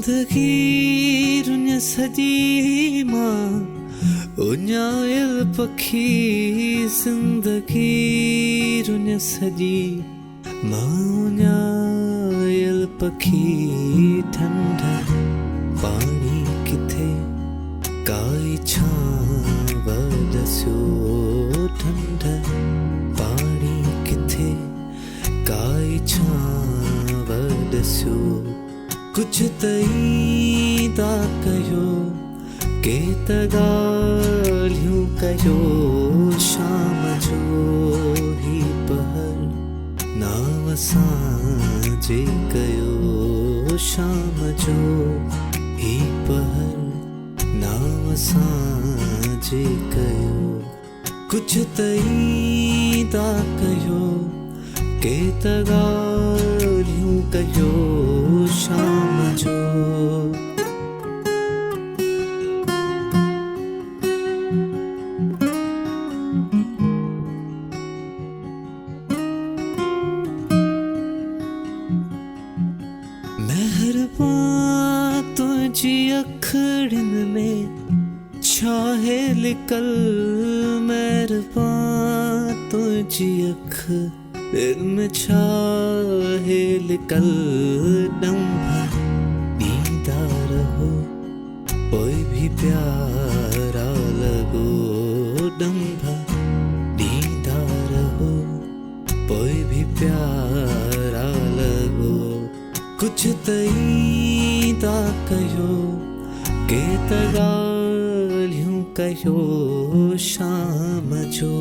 जिंदगी रुन्या सजी मां उन्यायल पखी जिंदगी रुन्या सजी मां उन्यायल पखी ठंडा पानी किथे काई छांव दस्यो ठंडा पानी किथे काई छांव दस्यो कुछ तई ता कयो के तगालियूं कयो शाम जो ही पहर नाव साजे कयो शाम जो ही पहर नाव साजे कयो कुछ तई ता कयो के तगालियूं कयो शाम जो मेहरबान तुझी अखड़न में छाहे लिकल मेहरबान तुझी अखड़न में छाहे लिकल दम भर दीदार हो कोई भी प्यारा लगो दम भर दीदार हो कोई भी प्यारा लगो कुछ तई ता कयो के तगालियूं कयो शाम जो